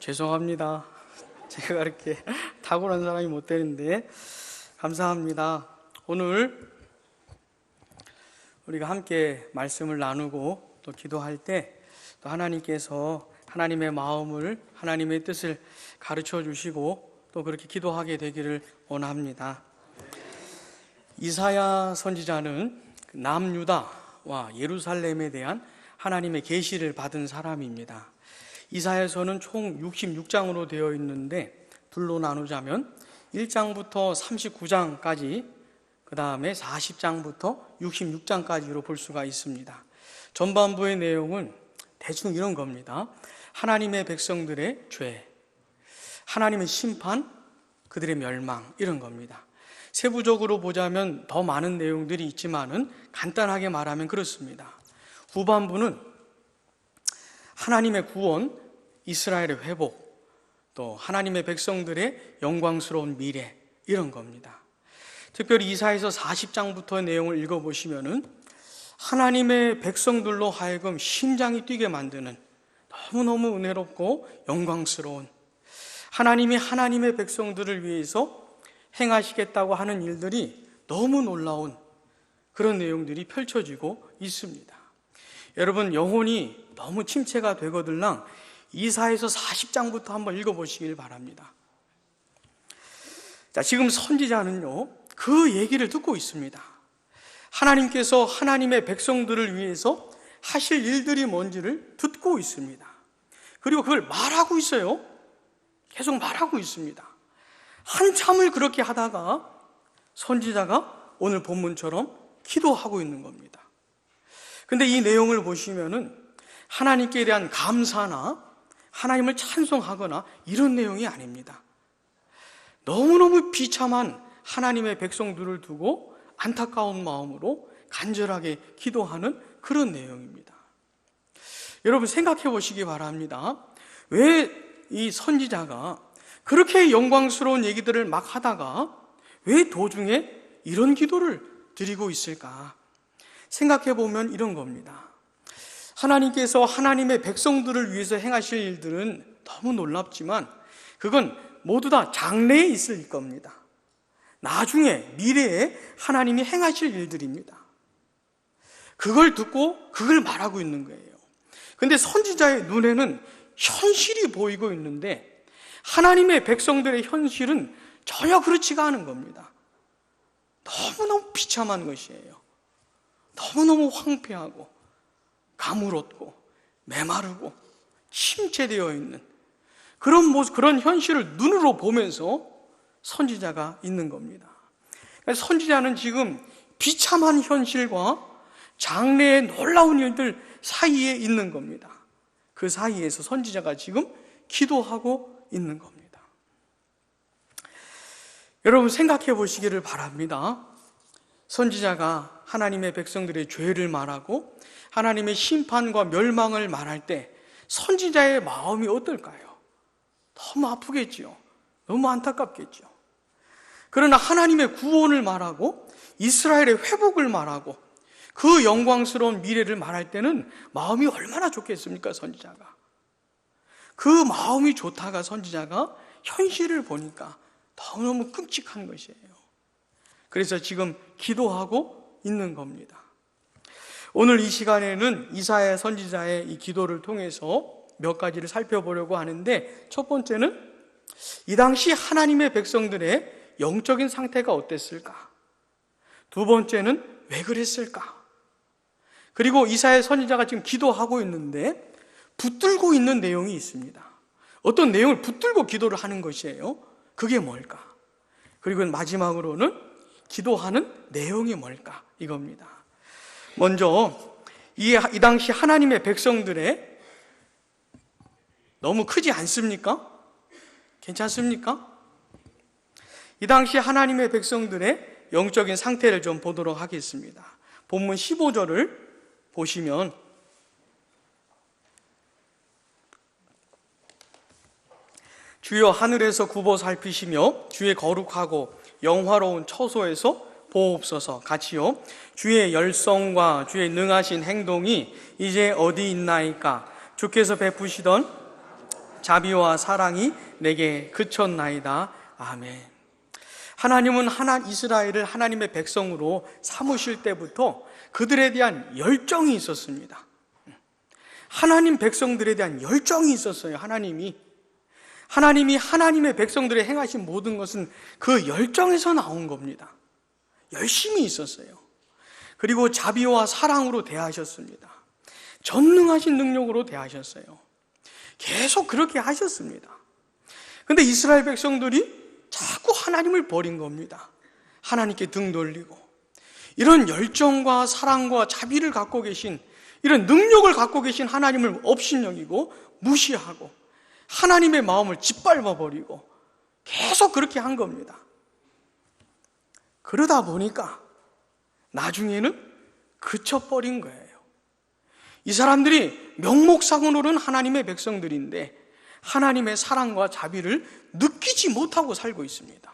죄송합니다. 제가 그렇게 탁월한 사람이 못 되는데 감사합니다. 오늘 우리가 함께 말씀을 나누고 또 기도할 때 또 하나님께서 하나님의 마음을, 하나님의 뜻을 가르쳐 주시고 또 그렇게 기도하게 되기를 원합니다. 이사야 선지자는 남유다와 예루살렘에 대한 하나님의 계시를 받은 사람입니다. 이사야서는 총 66장으로 되어 있는데 둘로 나누자면 1장부터 39장까지, 그 다음에 40장부터 66장까지로 볼 수가 있습니다. 전반부의 내용은 대충 이런 겁니다. 하나님의 백성들의 죄, 하나님의 심판, 그들의 멸망, 이런 겁니다. 세부적으로 보자면 더 많은 내용들이 있지만은 간단하게 말하면 그렇습니다. 후반부는 하나님의 구원, 이스라엘의 회복, 또 하나님의 백성들의 영광스러운 미래, 이런 겁니다. 특별히 이사야서 40장부터의 내용을 읽어보시면은 하나님의 백성들로 하여금 심장이 뛰게 만드는 너무너무 은혜롭고 영광스러운, 하나님이 하나님의 백성들을 위해서 행하시겠다고 하는 일들이 너무 놀라운 그런 내용들이 펼쳐지고 있습니다. 여러분, 영혼이 너무 침체가 되거들랑 이사야서 40장부터 한번 읽어보시길 바랍니다. 자, 지금 선지자는요, 그 얘기를 듣고 있습니다. 하나님께서 하나님의 백성들을 위해서 하실 일들이 뭔지를 듣고 있습니다. 그리고 그걸 말하고 있어요. 계속 말하고 있습니다. 한참을 그렇게 하다가 선지자가 오늘 본문처럼 기도하고 있는 겁니다. 근데 이 내용을 보시면은 하나님께 대한 감사나 하나님을 찬송하거나 이런 내용이 아닙니다. 너무너무 비참한 하나님의 백성들을 두고 안타까운 마음으로 간절하게 기도하는 그런 내용입니다. 여러분, 생각해 보시기 바랍니다. 왜 이 선지자가 그렇게 영광스러운 얘기들을 막 하다가 왜 도중에 이런 기도를 드리고 있을까? 생각해 보면 이런 겁니다. 하나님께서 하나님의 백성들을 위해서 행하실 일들은 너무 놀랍지만 그건 모두 다 장래에 있을 겁니다. 나중에 미래에 하나님이 행하실 일들입니다. 그걸 듣고 그걸 말하고 있는 거예요. 근데 선지자의 눈에는 현실이 보이고 있는데 하나님의 백성들의 현실은 전혀 그렇지가 않은 겁니다. 너무너무 비참한 것이에요. 너무너무 황폐하고 가물었고 메마르고 침체되어 있는 그런 모습, 그런 현실을 눈으로 보면서 선지자가 있는 겁니다. 선지자는 지금 비참한 현실과 장래의 놀라운 일들 사이에 있는 겁니다. 그 사이에서 선지자가 지금 기도하고 있는 겁니다. 여러분, 생각해 보시기를 바랍니다. 선지자가 하나님의 백성들의 죄를 말하고 하나님의 심판과 멸망을 말할 때 선지자의 마음이 어떨까요? 너무 아프겠죠. 너무 안타깝겠죠. 그러나 하나님의 구원을 말하고 이스라엘의 회복을 말하고 그 영광스러운 미래를 말할 때는 마음이 얼마나 좋겠습니까, 선지자가. 그 마음이 좋다가 선지자가 현실을 보니까 너무너무 끔찍한 것이에요. 그래서 지금 기도하고 있는 겁니다. 오늘 이 시간에는 이사야 선지자의 이 기도를 통해서 몇 가지를 살펴보려고 하는데, 첫 번째는 이 당시 하나님의 백성들의 영적인 상태가 어땠을까? 두 번째는 왜 그랬을까? 그리고 이사야 선지자가 지금 기도하고 있는데 붙들고 있는 내용이 있습니다. 어떤 내용을 붙들고 기도를 하는 것이에요. 그게 뭘까? 그리고 마지막으로는 기도하는 내용이 뭘까? 이겁니다. 먼저 이 당시 하나님의 백성들의, 너무 크지 않습니까? 괜찮습니까? 이 당시 하나님의 백성들의 영적인 상태를 좀 보도록 하겠습니다. 본문 15절을 보시면 주여 하늘에서 굽어 살피시며 주의 거룩하고 영화로운 처소에서 보옵소서. 같이요. 주의 열성과 주의 능하신 행동이 이제 어디 있나이까? 주께서 베푸시던 자비와 사랑이 내게 그쳤나이다. 아멘. 하나님은 이스라엘을 하나님의 백성으로 삼으실 때부터 그들에 대한 열정이 있었습니다. 하나님 백성들에 대한 열정이 있었어요. 하나님이 하나님의 백성들의 행하신 모든 것은 그 열정에서 나온 겁니다. 열심히 있었어요. 그리고 자비와 사랑으로 대하셨습니다. 전능하신 능력으로 대하셨어요. 계속 그렇게 하셨습니다. 그런데 이스라엘 백성들이 자꾸 하나님을 버린 겁니다. 하나님께 등 돌리고, 이런 열정과 사랑과 자비를 갖고 계신, 이런 능력을 갖고 계신 하나님을 업신여기고 무시하고 하나님의 마음을 짓밟아 버리고 계속 그렇게 한 겁니다. 그러다 보니까 나중에는 그쳐버린 거예요. 이 사람들이 명목상으로는 하나님의 백성들인데 하나님의 사랑과 자비를 느끼지 못하고 살고 있습니다.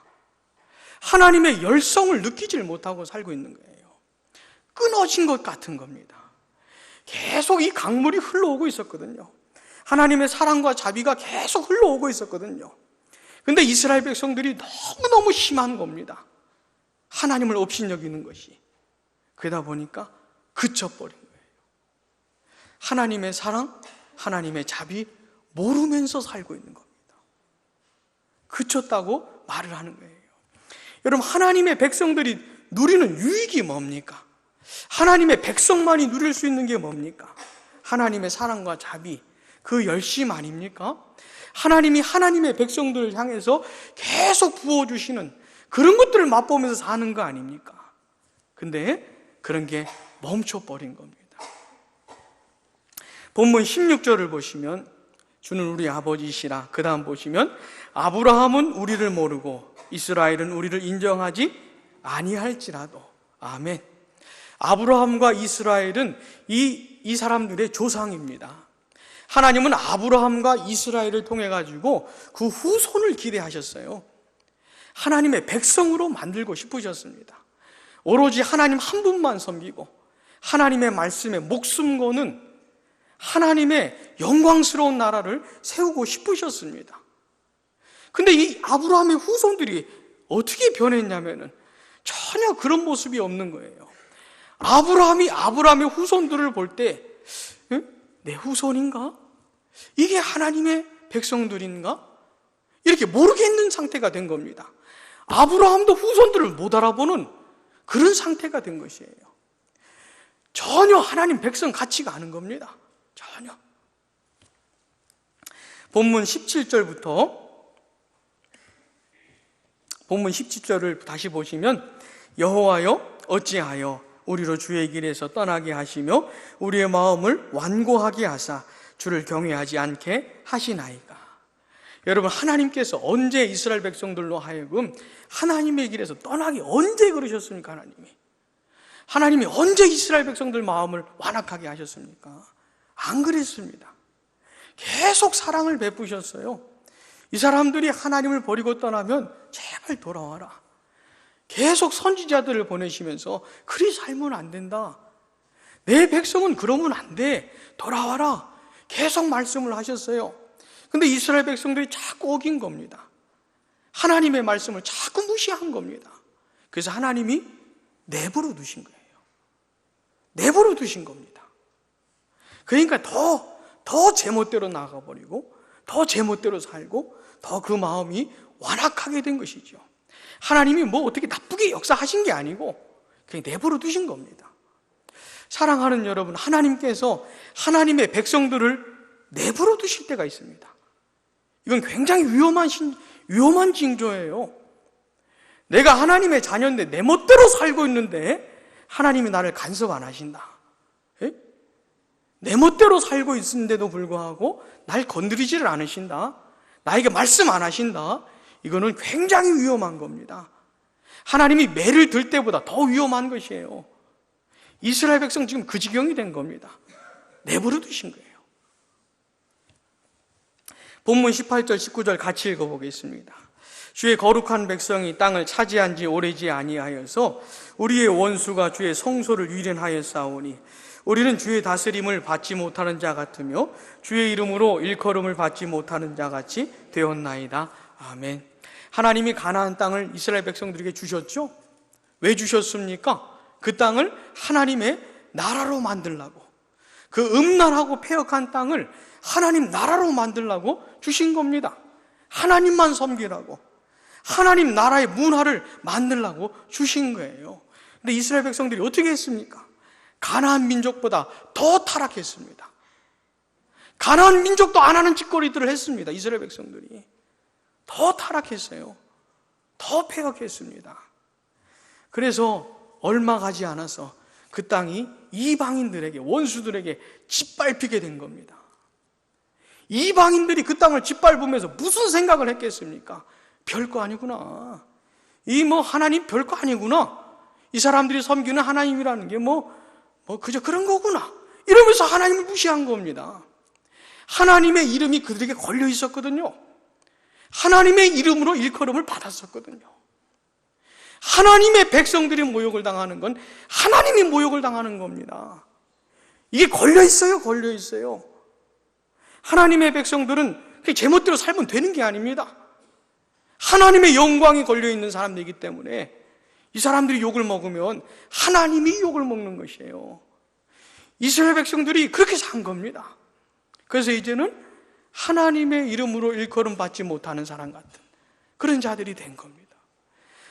하나님의 열성을 느끼질 못하고 살고 있는 거예요. 끊어진 것 같은 겁니다. 계속 이 강물이 흘러오고 있었거든요. 하나님의 사랑과 자비가 계속 흘러오고 있었거든요. 그런데 이스라엘 백성들이 너무너무 심한 겁니다. 하나님을 업신여기는 것이. 그러다 보니까 그쳐버린 거예요. 하나님의 사랑, 하나님의 자비 모르면서 살고 있는 겁니다. 그쳤다고 말을 하는 거예요. 여러분, 하나님의 백성들이 누리는 유익이 뭡니까? 하나님의 백성만이 누릴 수 있는 게 뭡니까? 하나님의 사랑과 자비, 그 열심 아닙니까? 하나님이 하나님의 백성들을 향해서 계속 부어주시는 그런 것들을 맛보면서 사는 거 아닙니까? 근데 그런 게 멈춰버린 겁니다. 본문 16절을 보시면 주는 우리 아버지시라. 그 다음 보시면 아브라함은 우리를 모르고 이스라엘은 우리를 인정하지 아니할지라도. 아멘. 아브라함과 이스라엘은 이 사람들의 조상입니다. 하나님은 아브라함과 이스라엘을 통해 가지고 그 후손을 기대하셨어요. 하나님의 백성으로 만들고 싶으셨습니다. 오로지 하나님 한 분만 섬기고 하나님의 말씀에 목숨 거는 하나님의 영광스러운 나라를 세우고 싶으셨습니다. 근데 이 아브라함의 후손들이 어떻게 변했냐면은 전혀 그런 모습이 없는 거예요. 아브라함이 아브라함의 후손들을 볼 때 내 후손인가? 이게 하나님의 백성들인가? 이렇게 모르겠는 상태가 된 겁니다. 아브라함도 후손들을 못 알아보는 그런 상태가 된 것이에요. 전혀 하나님 백성 같지가 않은 겁니다. 전혀. 본문 17절을 다시 보시면 여호와여 어찌하여 우리로 주의 길에서 떠나게 하시며 우리의 마음을 완고하게 하사 주를 경외하지 않게 하시나이까. 여러분, 하나님께서 언제 이스라엘 백성들로 하여금 하나님의 길에서 떠나게 언제 그러셨습니까? 하나님이 언제 이스라엘 백성들 마음을 완악하게 하셨습니까? 안 그랬습니다. 계속 사랑을 베푸셨어요. 이 사람들이 하나님을 버리고 떠나면 제발 돌아와라. 계속 선지자들을 보내시면서 그리 살면 안 된다. 내 백성은 그러면 안 돼. 돌아와라. 계속 말씀을 하셨어요. 근데 이스라엘 백성들이 자꾸 어긴 겁니다. 하나님의 말씀을 자꾸 무시한 겁니다. 그래서 하나님이 내버려 두신 거예요. 내버려 두신 겁니다. 그러니까 더 제멋대로 나가버리고 더 제멋대로 살고 더 그 마음이 완악하게 된 것이죠. 하나님이 뭐 어떻게 나쁘게 역사하신 게 아니고 그냥 내버려 두신 겁니다. 사랑하는 여러분, 하나님께서 하나님의 백성들을 내버려 두실 때가 있습니다. 이건 굉장히 위험한 징조예요. 내가 하나님의 자녀인데 내 멋대로 살고 있는데 하나님이 나를 간섭 안 하신다. 에? 내 멋대로 살고 있는데도 불구하고 날 건드리지를 않으신다. 나에게 말씀 안 하신다. 이거는 굉장히 위험한 겁니다. 하나님이 매를 들 때보다 더 위험한 것이에요. 이스라엘 백성 지금 그 지경이 된 겁니다. 내버려 두신 거예요. 본문 18절, 19절 같이 읽어보겠습니다. 주의 거룩한 백성이 땅을 차지한 지 오래지 아니하여서 우리의 원수가 주의 성소를 위련하였사오니 우리는 주의 다스림을 받지 못하는 자 같으며 주의 이름으로 일컬음을 받지 못하는 자 같이 되었나이다. 아멘. 하나님이 가나안 땅을 이스라엘 백성들에게 주셨죠? 왜 주셨습니까? 그 땅을 하나님의 나라로 만들라고, 그 음란하고 폐역한 땅을 하나님 나라로 만들라고 주신 겁니다. 하나님만 섬기라고, 하나님 나라의 문화를 만들라고 주신 거예요. 근데 이스라엘 백성들이 어떻게 했습니까? 가나안 민족보다 더 타락했습니다. 가나안 민족도 안 하는 짓거리들을 했습니다. 이스라엘 백성들이 더 타락했어요. 더 폐역했습니다. 그래서 얼마 가지 않아서 그 땅이 이방인들에게, 원수들에게 짓밟히게 된 겁니다. 이방인들이 그 땅을 짓밟으면서 무슨 생각을 했겠습니까? 별거 아니구나. 하나님 별거 아니구나. 이 사람들이 섬기는 하나님이라는 게 그저 그런 거구나. 이러면서 하나님을 무시한 겁니다. 하나님의 이름이 그들에게 걸려 있었거든요. 하나님의 이름으로 일컬음을 받았었거든요. 하나님의 백성들이 모욕을 당하는 건 하나님이 모욕을 당하는 겁니다. 이게 걸려 있어요, 걸려 있어요. 하나님의 백성들은 제멋대로 살면 되는 게 아닙니다. 하나님의 영광이 걸려 있는 사람들이기 때문에 이 사람들이 욕을 먹으면 하나님이 욕을 먹는 것이에요. 이스라엘 백성들이 그렇게 산 겁니다. 그래서 이제는 하나님의 이름으로 일컬음 받지 못하는 사람 같은 그런 자들이 된 겁니다.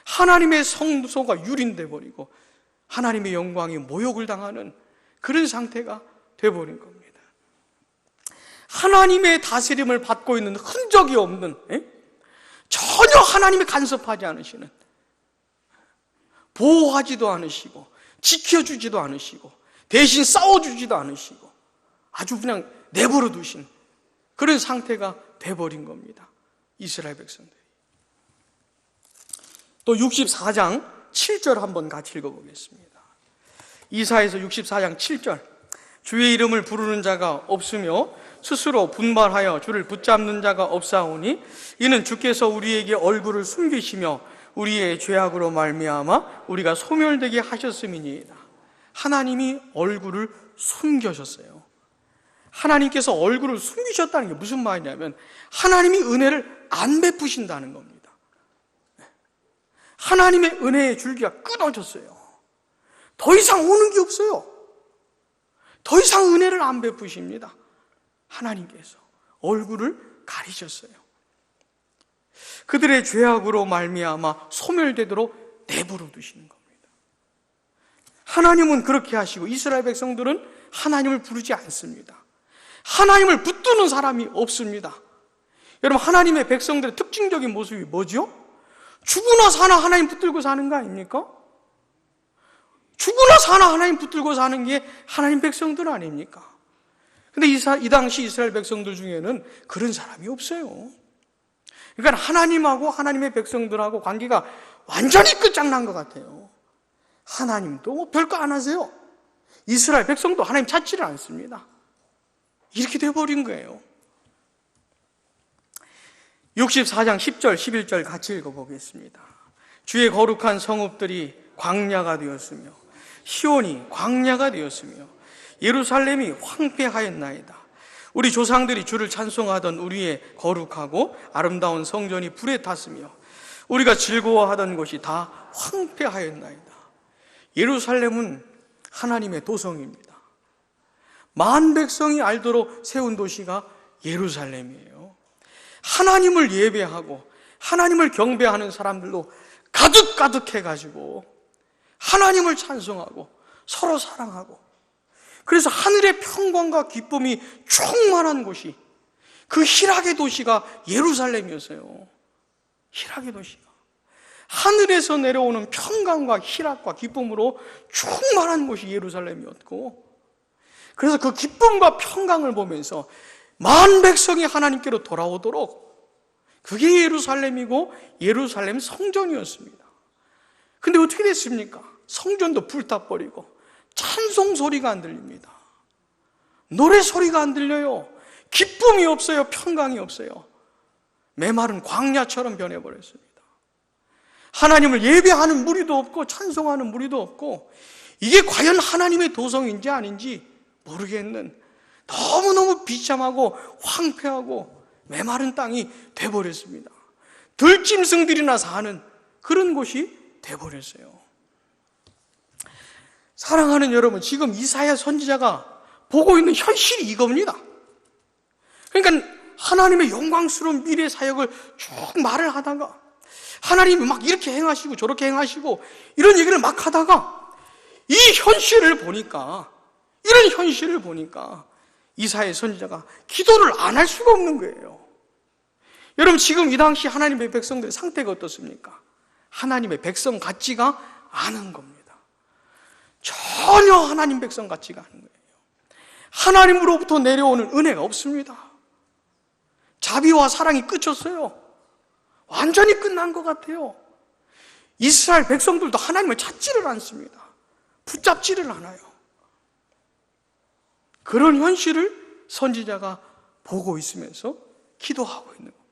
하나님의 성소가 유린돼 버리고 하나님의 영광이 모욕을 당하는 그런 상태가 돼버린 겁니다. 하나님의 다스림을 받고 있는 흔적이 없는, 전혀 하나님이 간섭하지 않으시는, 보호하지도 않으시고 지켜주지도 않으시고 대신 싸워주지도 않으시고 아주 그냥 내버려 두신 그런 상태가 돼버린 겁니다. 이스라엘 백성들이. 또 64장 7절 한번 같이 읽어보겠습니다. 이사야서 64장 7절. 주의 이름을 부르는 자가 없으며 스스로 분발하여 주를 붙잡는 자가 없사오니 이는 주께서 우리에게 얼굴을 숨기시며 우리의 죄악으로 말미암아 우리가 소멸되게 하셨음이니이다. 하나님이 얼굴을 숨겨셨어요. 하나님께서 얼굴을 숨기셨다는 게 무슨 말이냐면 하나님이 은혜를 안 베푸신다는 겁니다. 하나님의 은혜의 줄기가 끊어졌어요. 더 이상 오는 게 없어요. 더 이상 은혜를 안 베푸십니다. 하나님께서 얼굴을 가리셨어요. 그들의 죄악으로 말미암아 소멸되도록 내버려 두시는 겁니다. 하나님은 그렇게 하시고 이스라엘 백성들은 하나님을 부르지 않습니다. 하나님을 붙드는 사람이 없습니다. 여러분, 하나님의 백성들의 특징적인 모습이 뭐죠? 죽으나 사나 하나님 붙들고 사는 거 아닙니까? 죽으나 사나 하나님 붙들고 사는 게 하나님 백성들 아닙니까? 근데 이 당시 이스라엘 백성들 중에는 그런 사람이 없어요. 그러니까 하나님하고 하나님의 백성들하고 관계가 완전히 끝장난 것 같아요. 하나님도 별거 안 하세요. 이스라엘 백성도 하나님 찾지를 않습니다. 이렇게 돼버린 거예요. 64장 10절, 11절 같이 읽어보겠습니다. 주의 거룩한 성읍들이 광야가 되었으며 시온이 광야가 되었으며 예루살렘이 황폐하였나이다. 우리 조상들이 주를 찬송하던 우리의 거룩하고 아름다운 성전이 불에 탔으며 우리가 즐거워하던 곳이 다 황폐하였나이다. 예루살렘은 하나님의 도성입니다. 만 백성이 알도록 세운 도시가 예루살렘이에요. 하나님을 예배하고 하나님을 경배하는 사람들로 가득가득해가지고 하나님을 찬송하고 서로 사랑하고 그래서 하늘의 평강과 기쁨이 충만한 곳이 그 희락의 도시가 예루살렘이었어요. 희락의 도시가 하늘에서 내려오는 평강과 희락과 기쁨으로 충만한 곳이 예루살렘이었고 그래서 그 기쁨과 평강을 보면서 만 백성이 하나님께로 돌아오도록 그게 예루살렘이고 예루살렘 성전이었습니다. 근데 어떻게 됐습니까? 성전도 불타버리고 찬송 소리가 안 들립니다. 노래 소리가 안 들려요. 기쁨이 없어요. 평강이 없어요. 메마른 광야처럼 변해버렸습니다. 하나님을 예배하는 무리도 없고 찬송하는 무리도 없고, 이게 과연 하나님의 도성인지 아닌지 모르겠는 너무너무 비참하고 황폐하고 메마른 땅이 돼버렸습니다. 들짐승들이나 사는 그런 곳이 돼버렸어요. 사랑하는 여러분, 지금 이사야 선지자가 보고 있는 현실이 이겁니다. 그러니까 하나님의 영광스러운 미래 사역을 쭉 말을 하다가 하나님이 막 이렇게 행하시고 저렇게 행하시고 이런 얘기를 막 하다가 이 현실을 보니까, 이런 현실을 보니까 이사야 선지자가 기도를 안 할 수가 없는 거예요. 여러분, 지금 이 당시 하나님의 백성들의 상태가 어떻습니까? 하나님의 백성 같지가 않은 겁니다. 전혀 하나님 백성 같지가 않은 거예요. 하나님으로부터 내려오는 은혜가 없습니다. 자비와 사랑이 끝쳤어요. 완전히 끝난 것 같아요. 이스라엘 백성들도 하나님을 찾지를 않습니다. 붙잡지를 않아요. 그런 현실을 선지자가 보고 있으면서 기도하고 있는 겁니다.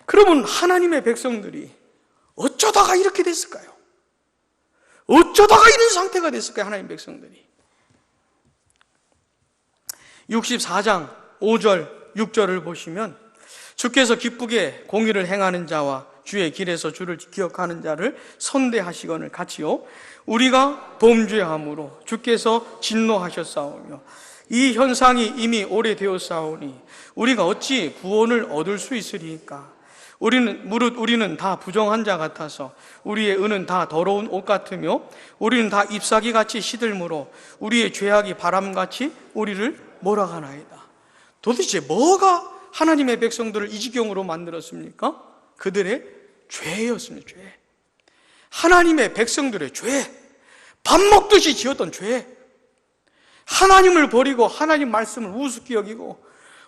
그러면 하나님의 백성들이 어쩌다가 이렇게 됐을까요? 어쩌다가 이런 상태가 됐을까요? 하나님 백성들이. 64장 5절 6절을 보시면, 주께서 기쁘게 공의를 행하는 자와 주의 길에서 주를 기억하는 자를 선대하시거늘 같이요, 우리가 범죄함으로 주께서 진노하셨사오며 이 현상이 이미 오래되었사오니 우리가 어찌 구원을 얻을 수 있으리까? 무릇 우리는 다 부정한 자 같아서 우리의 은은 다 더러운 옷 같으며 우리는 다 잎사귀같이 시들므로 우리의 죄악이 바람같이 우리를 몰아가나이다. 도대체 뭐가 하나님의 백성들을 이 지경으로 만들었습니까? 그들의 죄였습니다. 죄. 하나님의 백성들의 죄, 밥 먹듯이 지었던 죄, 하나님을 버리고 하나님 말씀을 우습게 여기고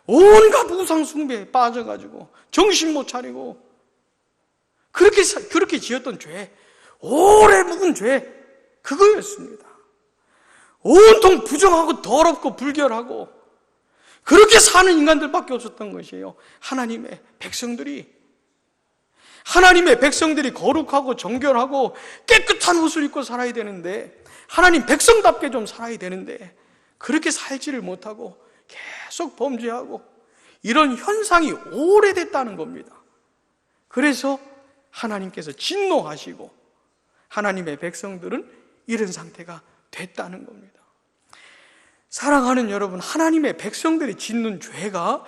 온갖 우상 숭배에 빠져가지고 정신 못 차리고 그렇게 지었던 죄, 오래 묵은 죄, 그거였습니다. 온통 부정하고 더럽고 불결하고 그렇게 사는 인간들밖에 없었던 것이에요. 하나님의 백성들이 거룩하고 정결하고 깨끗한 옷을 입고 살아야 되는데, 하나님 백성답게 좀 살아야 되는데 그렇게 살지를 못하고 계속 범죄하고 이런 현상이 오래됐다는 겁니다. 그래서 하나님께서 진노하시고 하나님의 백성들은 이런 상태가 됐다는 겁니다. 사랑하는 여러분, 하나님의 백성들이 짓는 죄가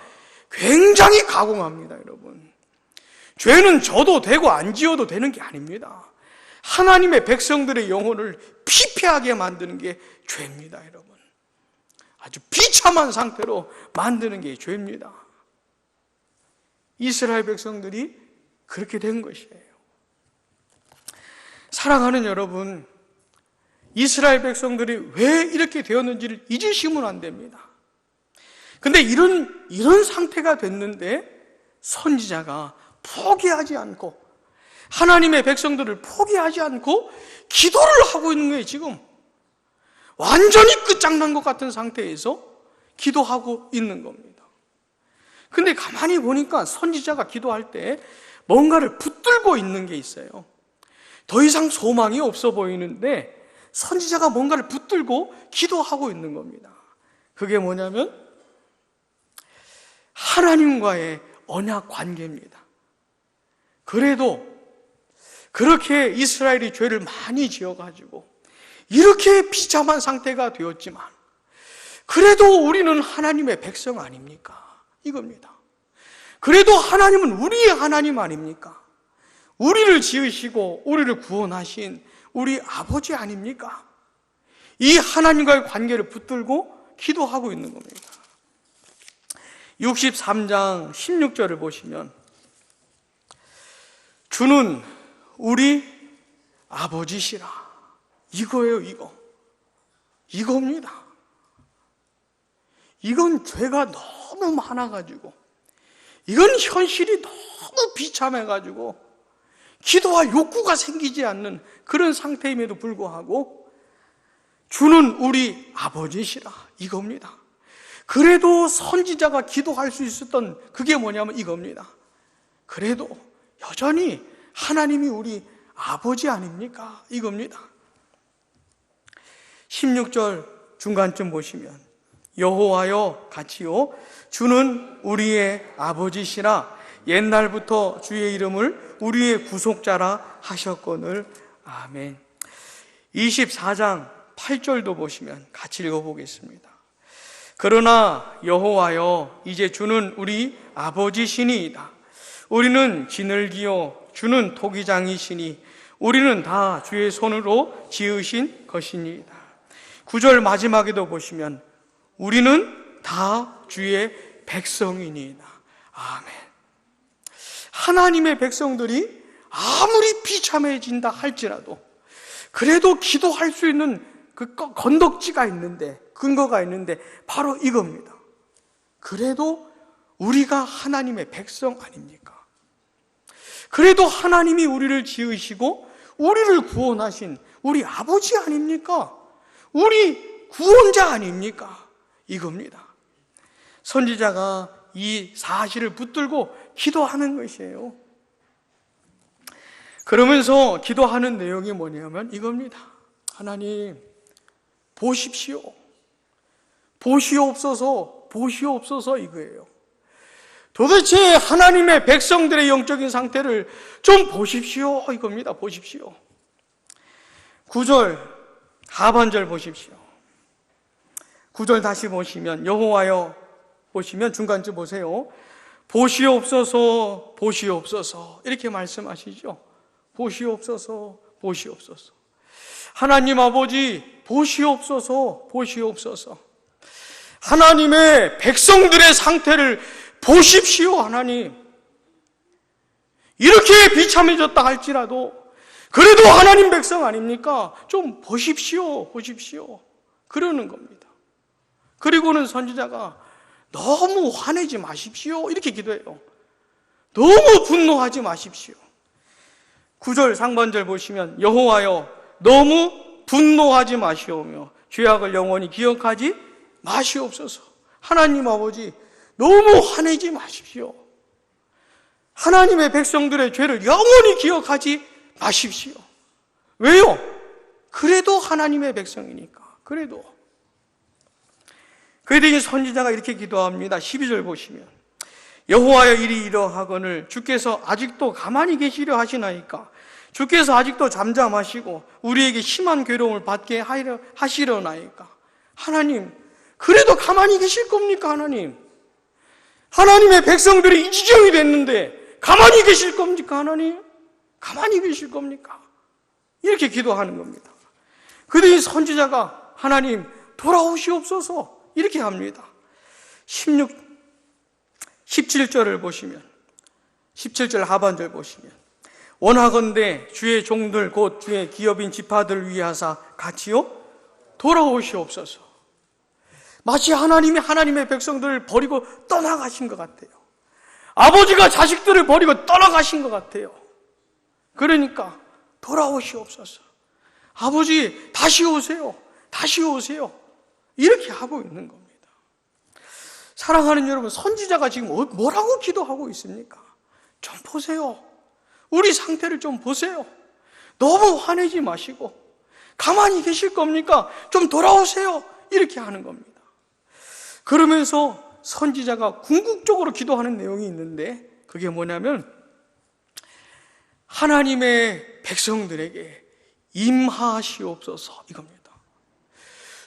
굉장히 가공합니다. 여러분, 죄는 져도 되고 안 지어도 되는 게 아닙니다. 하나님의 백성들의 영혼을 피폐하게 만드는 게 죄입니다. 여러분, 아주 비참한 상태로 만드는 게 죄입니다. 이스라엘 백성들이 그렇게 된 것이에요. 사랑하는 여러분, 이스라엘 백성들이 왜 이렇게 되었는지를 잊으시면 안 됩니다. 근데 이런 상태가 됐는데 선지자가 포기하지 않고, 하나님의 백성들을 포기하지 않고 기도를 하고 있는 거예요. 지금 완전히 끝장난 것 같은 상태에서 기도하고 있는 겁니다. 근데 가만히 보니까 선지자가 기도할 때 뭔가를 붙들고 있는 게 있어요. 더 이상 소망이 없어 보이는데 선지자가 뭔가를 붙들고 기도하고 있는 겁니다. 그게 뭐냐면 하나님과의 언약 관계입니다. 그래도 그렇게 이스라엘이 죄를 많이 지어가지고 이렇게 비참한 상태가 되었지만 그래도 우리는 하나님의 백성 아닙니까? 이겁니다. 그래도 하나님은 우리의 하나님 아닙니까? 우리를 지으시고 우리를 구원하신 우리 아버지 아닙니까? 이 하나님과의 관계를 붙들고 기도하고 있는 겁니다. 63장 16절을 보시면 주는 우리 아버지시라. 이거예요, 이겁니다. 이건 죄가 너무 많아가지고, 이건 현실이 너무 비참해가지고 기도와 욕구가 생기지 않는 그런 상태임에도 불구하고 주는 우리 아버지시라, 이겁니다. 그래도 선지자가 기도할 수 있었던 그게 뭐냐면 이겁니다. 그래도 여전히 하나님이 우리 아버지 아닙니까? 이겁니다. 16절 중간쯤 보시면 여호와여 같이요 주는 우리의 아버지시라 옛날부터 주의 이름을 우리의 구속자라 하셨거늘. 아멘. 24장 8절도 보시면 같이 읽어보겠습니다. 그러나 여호와여 이제 주는 우리 아버지시니이다. 우리는 지늘기요 주는 토기장이시니 우리는 다 주의 손으로 지으신 것이니이다. 9절 마지막에도 보시면 우리는 다 주의 백성이니이다. 아멘. 하나님의 백성들이 아무리 비참해진다 할지라도 그래도 기도할 수 있는 그 건덕지가 있는데, 근거가 있는데 바로 이겁니다. 그래도 우리가 하나님의 백성 아닙니까? 그래도 하나님이 우리를 지으시고 우리를 구원하신 우리 아버지 아닙니까? 우리 구원자 아닙니까? 이겁니다. 선지자가 이 사실을 붙들고 기도하는 것이에요. 그러면서 기도하는 내용이 뭐냐면 이겁니다. 하나님 보십시오. 보시옵소서, 보시옵소서 이거예요. 도대체 하나님의 백성들의 영적인 상태를 좀 보십시오 이겁니다. 보십시오. 9절 하반절 보십시오. 9절 다시 보시면 여호와여 보시면 중간쯤 보세요. 보시옵소서, 보시옵소서 이렇게 말씀하시죠. 보시옵소서, 보시옵소서. 하나님 아버지 보시옵소서, 보시옵소서. 하나님의 백성들의 상태를 보십시오. 하나님 이렇게 비참해졌다 할지라도 그래도 하나님 백성 아닙니까? 좀 보십시오, 보십시오 그러는 겁니다. 그리고는 선지자가 너무 화내지 마십시오 이렇게 기도해요. 너무 분노하지 마십시오. 9절 상반절 보시면 여호와여 너무 분노하지 마시오며 죄악을 영원히 기억하지 마시옵소서. 하나님 아버지 너무 화내지 마십시오. 하나님의 백성들의 죄를 영원히 기억하지 마십시오. 왜요? 그래도 하나님의 백성이니까. 그래도 이 선지자가 이렇게 기도합니다. 12절 보시면 여호와여 일이 이러하거늘 주께서 아직도 가만히 계시려 하시나이까. 주께서 아직도 잠잠하시고 우리에게 심한 괴로움을 받게 하시려나이까. 하나님 그래도 가만히 계실 겁니까? 하나님의 백성들이 이 지경이 됐는데 가만히 계실 겁니까? 하나님 가만히 계실 겁니까? 이렇게 기도하는 겁니다. 그런데 이 선지자가 하나님 돌아오시옵소서 이렇게 합니다. 17절을 보시면 17절 하반절 보시면 원하건대 주의 종들 곧 주의 기업인 지파들 위하사 같이요 돌아오시옵소서. 마치 하나님이 하나님의 백성들을 버리고 떠나가신 것 같아요. 아버지가 자식들을 버리고 떠나가신 것 같아요. 그러니까 돌아오시옵소서. 아버지 다시 오세요. 다시 오세요. 이렇게 하고 있는 겁니다. 사랑하는 여러분, 선지자가 지금 뭐라고 기도하고 있습니까? 좀 보세요. 우리 상태를 좀 보세요. 너무 화내지 마시고 가만히 계실 겁니까? 좀 돌아오세요. 이렇게 하는 겁니다. 그러면서 선지자가 궁극적으로 기도하는 내용이 있는데 그게 뭐냐면 하나님의 백성들에게 임하시옵소서 이겁니다.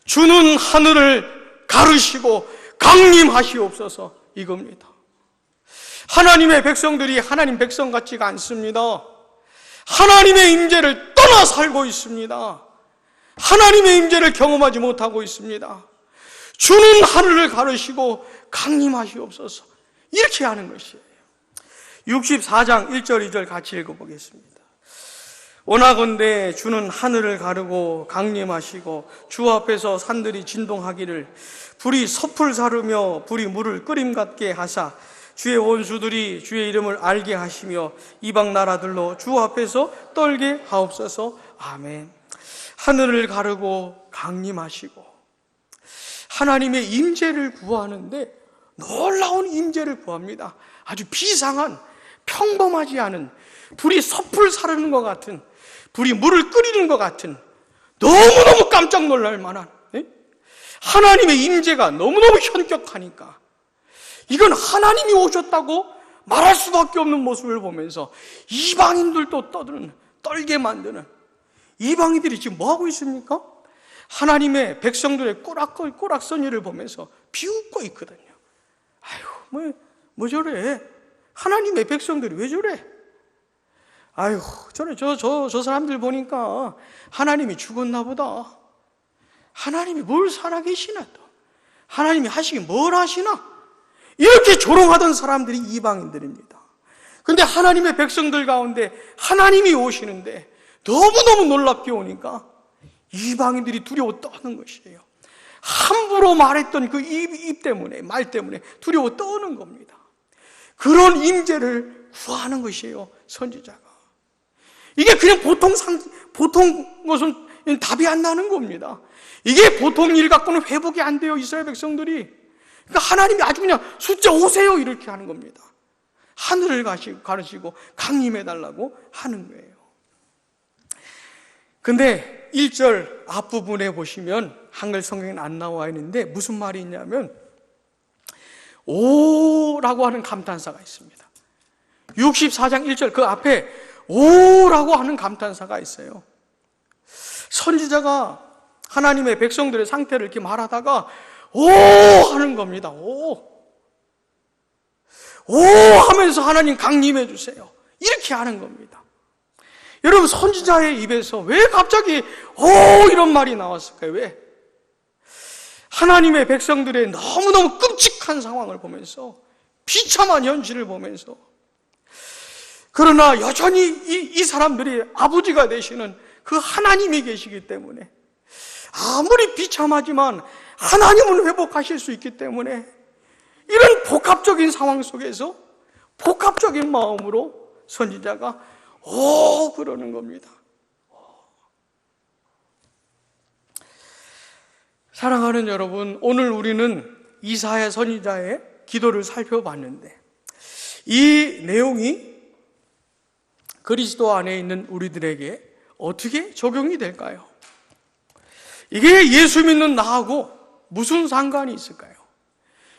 주는 하늘을 가르시고 강림하시옵소서 이겁니다. 하나님의 백성들이 하나님 백성 같지가 않습니다. 하나님의 임재를 떠나 살고 있습니다. 하나님의 임재를 경험하지 못하고 있습니다. 주는 하늘을 가르시고 강림하시옵소서 이렇게 하는 것이에요. 64장 1절 2절 같이 읽어보겠습니다. 원하건대 주는 하늘을 가르고 강림하시고 주 앞에서 산들이 진동하기를 불이 섭을 사르며 불이 물을 끓임 같게 하사 주의 원수들이 주의 이름을 알게 하시며 이방 나라들로 주 앞에서 떨게 하옵소서. 아멘. 하늘을 가르고 강림하시고 하나님의 임재를 구하는데 놀라운 임재를 구합니다. 아주 비상한 평범하지 않은, 불이 섭을 사르는 것 같은, 불이 물을 끓이는 것 같은, 너무너무 깜짝 놀랄 만한 하나님의 임재가 너무너무 현격하니까 이건 하나님이 오셨다고 말할 수밖에 없는 모습을 보면서 이방인들도 떨게 만드는, 이방인들이 지금 뭐하고 있습니까? 하나님의 백성들의 꼬락서니를 보면서 비웃고 있거든요. 아유, 뭐 저래? 하나님의 백성들이 왜 저래? 아유, 저 사람들 보니까 하나님이 죽었나 보다. 하나님이 뭘 살아계시나 또. 하나님이 하시긴 뭘 하시나? 이렇게 조롱하던 사람들이 이방인들입니다. 근데 하나님의 백성들 가운데 하나님이 오시는데 너무너무 놀랍게 오니까 이방인들이 두려워 떠는 것이에요. 함부로 말했던 그 입 때문에, 말 때문에 두려워 떠는 겁니다. 그런 임재를 구하는 것이에요, 선지자가. 이게 그냥 보통 것은 답이 안 나는 겁니다. 이게 보통 일 갖고는 회복이 안 돼요, 이스라엘 백성들이. 그러니까 하나님이 아주 그냥 숫자 오세요 이렇게 하는 겁니다. 하늘을 가르치고 강림해달라고 하는 거예요. 근데 1절 앞부분에 보시면 한글 성경에는 안 나와 있는데 무슨 말이 있냐면 오라고 하는 감탄사가 있습니다. 64장 1절 그 앞에 오라고 하는 감탄사가 있어요. 선지자가 하나님의 백성들의 상태를 이렇게 말하다가 오 하는 겁니다. 오 하면서 하나님 강림해 주세요 이렇게 하는 겁니다. 여러분, 선지자의 입에서 왜 갑자기 오 이런 말이 나왔을까요? 왜? 하나님의 백성들의 너무너무 끔찍한 상황을 보면서, 비참한 현실을 보면서, 그러나 여전히 이 사람들이 아버지가 되시는 그 하나님이 계시기 때문에, 아무리 비참하지만 하나님은 회복하실 수 있기 때문에 이런 복합적인 상황 속에서 복합적인 마음으로 선지자가 오 그러는 겁니다. 사랑하는 여러분, 오늘 우리는 이사야 선지자의 기도를 살펴봤는데 이 내용이 그리스도 안에 있는 우리들에게 어떻게 적용이 될까요? 이게 예수 믿는 나하고 무슨 상관이 있을까요?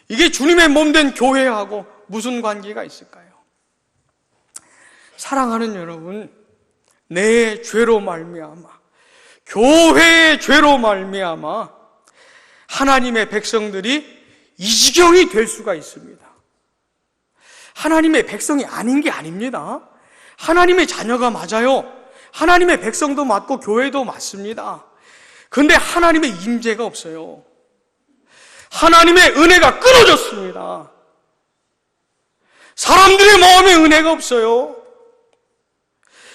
이게 주님의 몸된 교회하고 무슨 관계가 있을까요? 사랑하는 여러분, 내 죄로 말미암아, 교회의 죄로 말미암아 하나님의 백성들이 이 지경이 될 수가 있습니다. 하나님의 백성이 아닌 게 아닙니다. 하나님의 자녀가 맞아요. 하나님의 백성도 맞고 교회도 맞습니다. 그런데 하나님의 임재가 없어요. 하나님의 은혜가 끊어졌습니다. 사람들의 마음에 은혜가 없어요.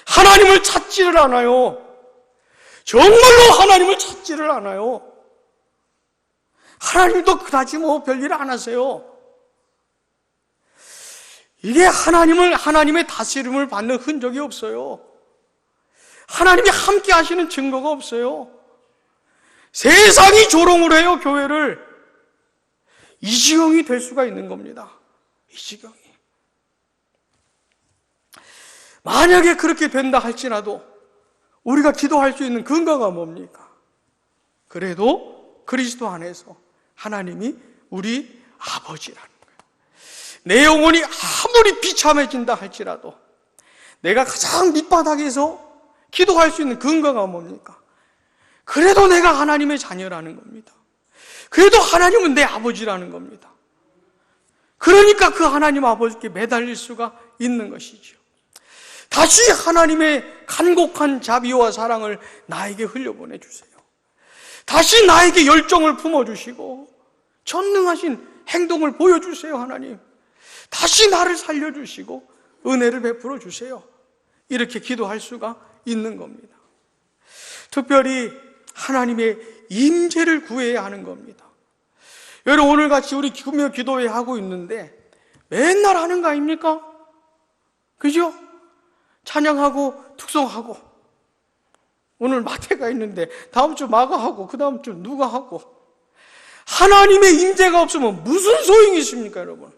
하나님을 찾지를 않아요. 정말로 하나님을 찾지를 않아요. 하나님도 그다지 별일 안 하세요. 이게 하나님의 다스림을 받는 흔적이 없어요. 하나님이 함께 하시는 증거가 없어요. 세상이 조롱을 해요, 교회를. 이 지경이 될 수가 있는 겁니다. 이 지경이. 만약에 그렇게 된다 할지라도 우리가 기도할 수 있는 근거가 뭡니까? 그래도 그리스도 안에서 하나님이 우리 아버지라는 거예요. 내 영혼이 아무리 비참해진다 할지라도 내가 가장 밑바닥에서 기도할 수 있는 근거가 뭡니까? 그래도 내가 하나님의 자녀라는 겁니다. 그래도 하나님은 내 아버지라는 겁니다. 그러니까 그 하나님 아버지께 매달릴 수가 있는 것이죠. 다시 하나님의 간곡한 자비와 사랑을 나에게 흘려보내 주세요. 다시 나에게 열정을 품어주시고 전능하신 행동을 보여주세요, 하나님. 다시 나를 살려주시고 은혜를 베풀어 주세요. 이렇게 기도할 수가 있는 겁니다. 특별히 하나님의 임재를 구해야 하는 겁니다. 여러분, 오늘같이 우리 금요 기도회 하고 있는데 맨날 하는 거 아닙니까? 그죠? 찬양하고 특송하고, 오늘 마태가 있는데 다음 주 마가 하고 그 다음 주 누가 하고, 하나님의 임재가 없으면 무슨 소용이 있습니까, 여러분?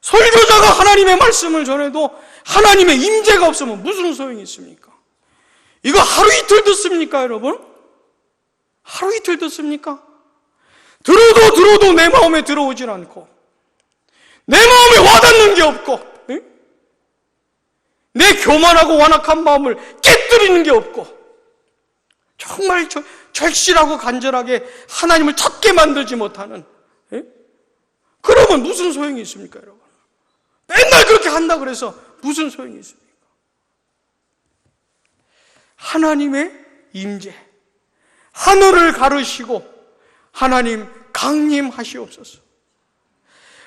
설교자가 하나님의 말씀을 전해도 하나님의 임재가 없으면 무슨 소용이 있습니까? 이거 하루 이틀 듣습니까, 여러분? 하루 이틀 듣습니까? 들어도 내 마음에 들어오질 않고, 내 마음에 와닿는 게 없고, 내 교만하고 완악한 마음을 깨뜨리는 게 없고, 정말 절실하고 간절하게 하나님을 찾게 만들지 못하는, 그러면 무슨 소용이 있습니까, 여러분? 맨날 그렇게 한다 그래서 무슨 소용이 있습니까? 하나님의 임재, 하늘을 가르시고 하나님 강림하시옵소서.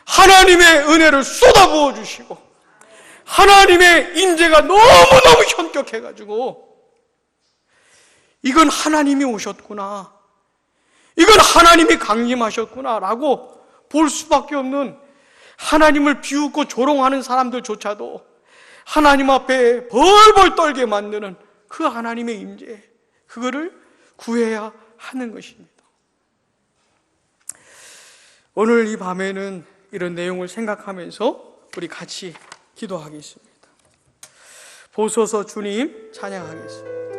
하나님의 은혜를 쏟아부어 주시고 하나님의 임재가 너무너무 현격해가지고 이건 하나님이 오셨구나, 이건 하나님이 강림하셨구나 라고 볼 수밖에 없는, 하나님을 비웃고 조롱하는 사람들조차도 하나님 앞에 벌벌 떨게 만드는 그 하나님의 임재, 그거를 구해야 하는 것입니다. 오늘 이 밤에는 이런 내용을 생각하면서 우리 같이 기도하겠습니다. 보소서 주님 찬양하겠습니다.